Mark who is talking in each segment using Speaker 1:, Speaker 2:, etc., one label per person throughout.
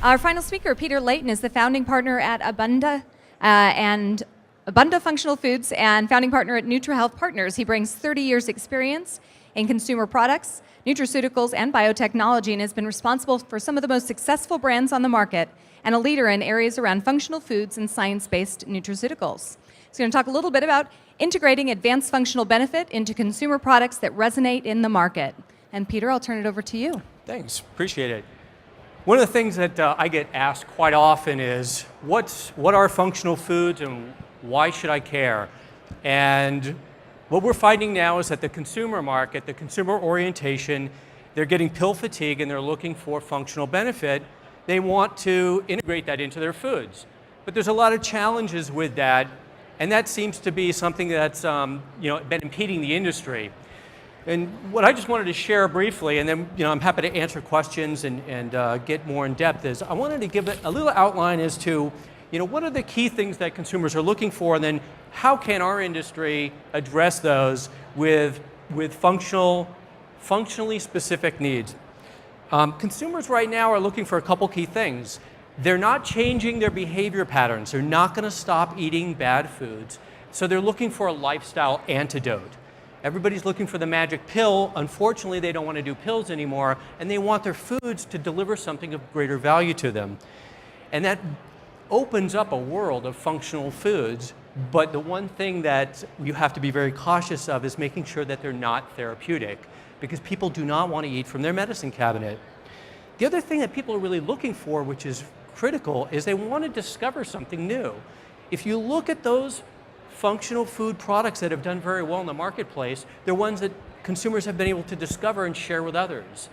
Speaker 1: Our final speaker, Peter Leighton, is the founding partner at Abunda and Abunda Functional Foods and founding partner at NutriHealth Partners. He brings 30 years experience in consumer products, nutraceuticals, and biotechnology, and has been responsible for some of the most successful brands on the market and a leader in areas around functional foods and science-based nutraceuticals. He's going to talk a little bit about integrating advanced functional benefit into consumer products that resonate in the market. And Peter, I'll turn it over to you.
Speaker 2: Thanks, appreciate it. One of the things that I get asked quite often is, what are functional foods and why should I care? And what we're finding now is that the consumer market, the consumer orientation, they're getting pill fatigue and they're looking for functional benefit. They want to integrate that into their foods. But there's a lot of challenges with that, and that seems to be something that's been impeding the industry. And what I just wanted to share briefly, and then I'm happy to answer questions and get more in depth, is I wanted to give it a little outline as to what are the key things that consumers are looking for, and then how can our industry address those with functionally specific needs. Consumers right now are looking for a couple key things. They're not changing their behavior patterns. They're not going to stop eating bad foods. So they're looking for a lifestyle antidote. Everybody's looking for the magic pill. Unfortunately, they don't want to do pills anymore, and they want their foods to deliver something of greater value to them. And that opens up a world of functional foods, but the one thing that you have to be very cautious of is making sure that they're not therapeutic, because people do not want to eat from their medicine cabinet. The other thing that people are really looking for, which is critical, is they want to discover something new. If you look at those functional food products that have done very well in the marketplace, they're ones that consumers have been able to discover and share with others.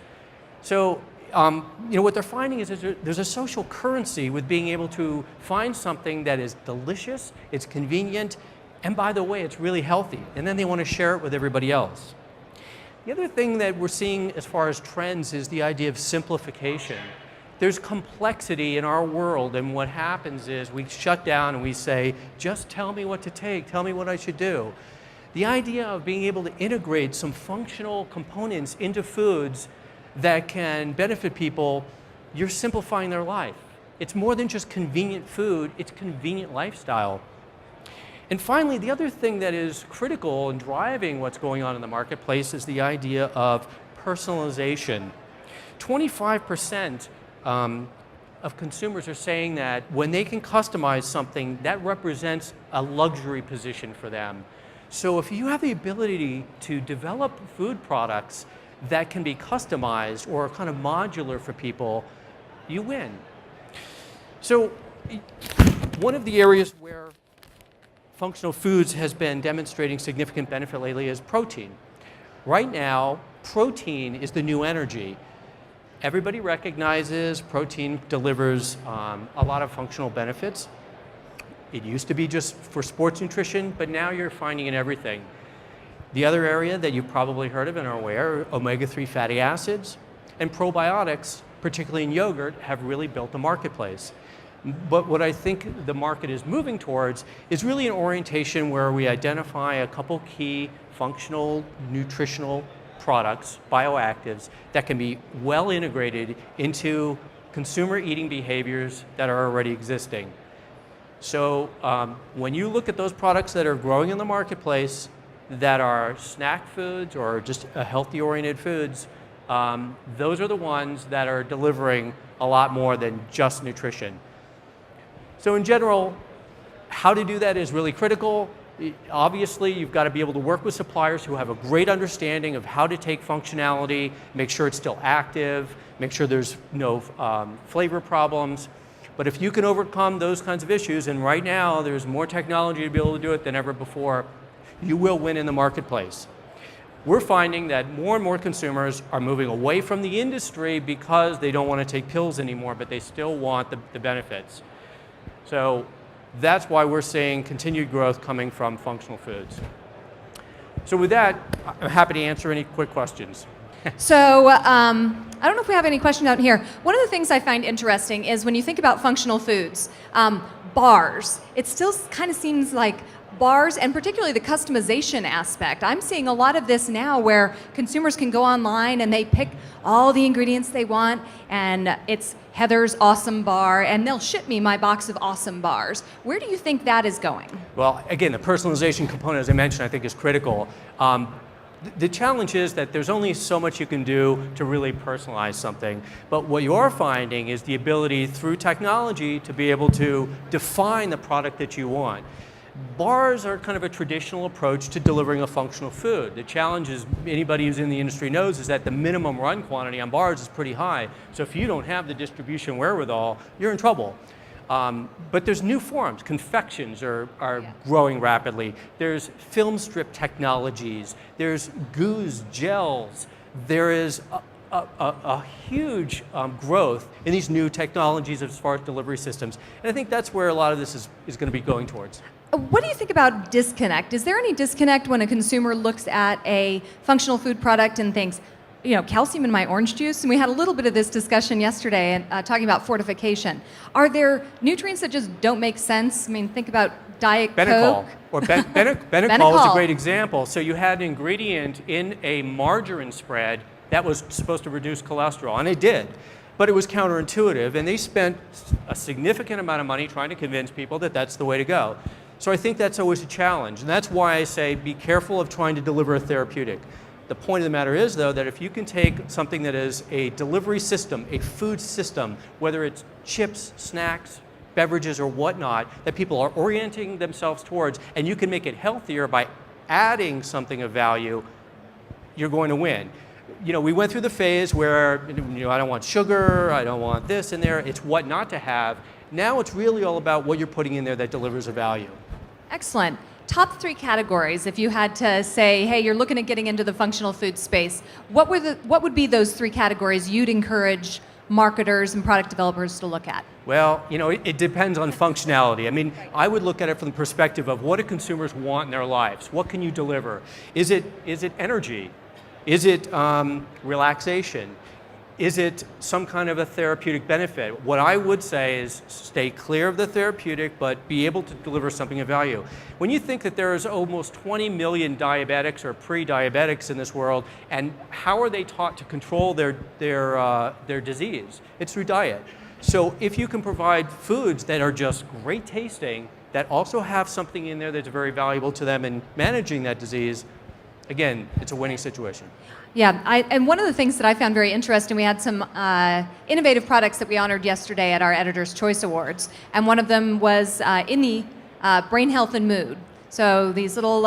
Speaker 2: So, what they're finding is there's a social currency with being able to find something that is delicious, it's convenient, and by the way, it's really healthy. And then they want to share it with everybody else. The other thing that we're seeing as far as trends is the idea of simplification. There's complexity in our world, and what happens is we shut down and we say, just tell me what to take, tell me what I should do. The idea of being able to integrate some functional components into foods that can benefit people, you're simplifying their life. It's more than just convenient food, it's convenient lifestyle. And finally, the other thing that is critical in driving what's going on in the marketplace is the idea of personalization. 25% of consumers are saying that when they can customize something, that represents a luxury position for them. So if you have the ability to develop food products that can be customized or kind of modular for people, you win. So one of the areas where functional foods has been demonstrating significant benefit lately is protein. Right now, protein is the new energy. Everybody recognizes protein delivers a lot of functional benefits. It used to be just for sports nutrition, but now you're finding in everything. The other area that you've probably heard of and are aware, omega-3 fatty acids and probiotics, particularly in yogurt, have really built a marketplace. But what I think the market is moving towards is really an orientation where we identify a couple key functional nutritional products, bioactives, that can be well integrated into consumer eating behaviors that are already existing. So when you look at those products that are growing in the marketplace that are snack foods or just healthy-oriented foods, those are the ones that are delivering a lot more than just nutrition. So in general, how to do that is really critical. Obviously, you've got to be able to work with suppliers who have a great understanding of how to take functionality, make sure it's still active, make sure there's no flavor problems. But if you can overcome those kinds of issues, and right now there's more technology to be able to do it than ever before, you will win in the marketplace. We're finding that more and more consumers are moving away from the industry because they don't want to take pills anymore, but they still want the benefits. So that's why we're seeing continued growth coming from functional foods. So with that, I'm happy to answer any quick questions.
Speaker 1: So I don't know if we have any questions out here. One of the things I find interesting is when you think about functional foods, bars, it still kind of seems like bars, and particularly the customization aspect. I'm seeing a lot of this now where consumers can go online and they pick all the ingredients they want, and it's Heather's Awesome Bar, and they'll ship me my box of Awesome Bars. Where do you think that is going?
Speaker 2: Well, again, the personalization component, as I mentioned, I think is critical. The challenge is that there's only so much you can do to really personalize something. But what you're finding is the ability through technology to be able to define the product that you want. Bars are kind of a traditional approach to delivering a functional food. The challenge, is anybody who's in the industry knows, is that the minimum run quantity on bars is pretty high. So if you don't have the distribution wherewithal, you're in trouble. But there's new forms. Confections are growing rapidly. There's film strip technologies. There's goos, gels. There is a huge growth in these new technologies as far as delivery systems. And I think that's where a lot of this is going to be going towards.
Speaker 1: What do you think about disconnect? Is there any disconnect when a consumer looks at a functional food product and thinks, you know, calcium in my orange juice? And we had a little bit of this discussion yesterday talking about fortification. Are there nutrients that just don't make sense? I mean, think about Diet
Speaker 2: Benecol.
Speaker 1: Coke.
Speaker 2: Or Benecol is a great example. So you had an ingredient in a margarine spread that was supposed to reduce cholesterol, and it did. But it was counterintuitive, and they spent a significant amount of money trying to convince people that that's the way to go. So I think that's always a challenge, and that's why I say be careful of trying to deliver a therapeutic. The point of the matter is, though, that if you can take something that is a delivery system, a food system, whether it's chips, snacks, beverages, or whatnot, that people are orienting themselves towards, and you can make it healthier by adding something of value, you're going to win. You know, we went through the phase where, you know, I don't want sugar, I don't want this in there, it's what not to have. Now it's really all about what you're putting in there that delivers a value.
Speaker 1: Excellent. Top 3 categories, if you had to say, hey, you're looking at getting into the functional food space, what would be those 3 categories you'd encourage marketers and product developers to look at?
Speaker 2: Well, you know, it depends on functionality. I mean, I would look at it from the perspective of what do consumers want in their lives? What can you deliver? Is it energy? Is it relaxation? Is it some kind of a therapeutic benefit? What I would say is stay clear of the therapeutic, but be able to deliver something of value. When you think that there is almost 20 million diabetics or pre-diabetics in this world, and how are they taught to control their disease? It's through diet. So if you can provide foods that are just great tasting, that also have something in there that's very valuable to them in managing that disease, again, it's a winning situation.
Speaker 1: Yeah, and one of the things that I found very interesting, we had some innovative products that we honored yesterday at our Editor's Choice Awards, and one of them was in the brain health and mood. So these little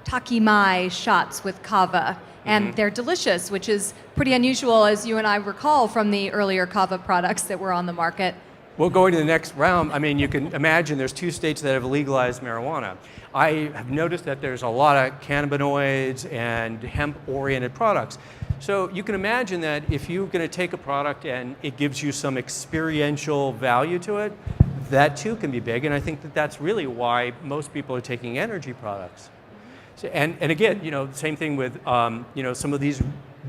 Speaker 1: Taki Mai shots with kava, and they're delicious, which is pretty unusual, as you and I recall from the earlier kava products that were on the market.
Speaker 2: Well, going to the next round, I mean, you can imagine there's 2 states that have legalized marijuana. I have noticed that there's a lot of cannabinoids and hemp-oriented products. So you can imagine that if you're going to take a product and it gives you some experiential value to it, that too can be big. And I think that that's really why most people are taking energy products. So, and again, you know, same thing with you know, some of these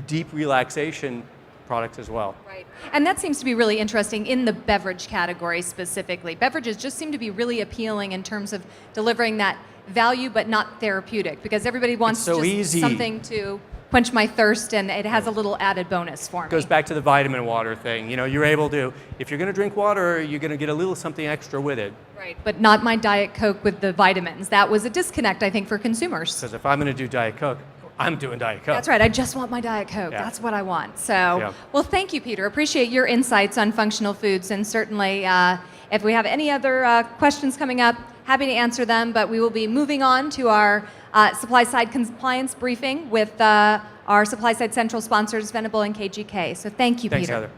Speaker 2: deep relaxation products as well.
Speaker 1: Right. And that seems to be really interesting in the beverage category specifically. Beverages just seem to be really appealing in terms of delivering that value but not therapeutic, because everybody wants just something to quench my thirst, and it has a little added bonus for me.
Speaker 2: It goes back to the vitamin water thing. You know, you're able to, if you're going to drink water, you're going to get a little something extra with it.
Speaker 1: Right, but not my Diet Coke with the vitamins. That was a disconnect, I think, for consumers.
Speaker 2: Because if I'm going to do Diet Coke, I'm doing Diet Coke.
Speaker 1: That's right. I just want my Diet Coke.
Speaker 2: Yeah.
Speaker 1: That's what I want. So, well, thank you, Peter. Appreciate your insights on functional foods, and certainly if we have any other questions coming up, happy to answer them, but we will be moving on to our supply side compliance briefing with our supply side central sponsors, Venable and KGK. So thank you,
Speaker 2: Thanks,
Speaker 1: Peter.
Speaker 2: Heather.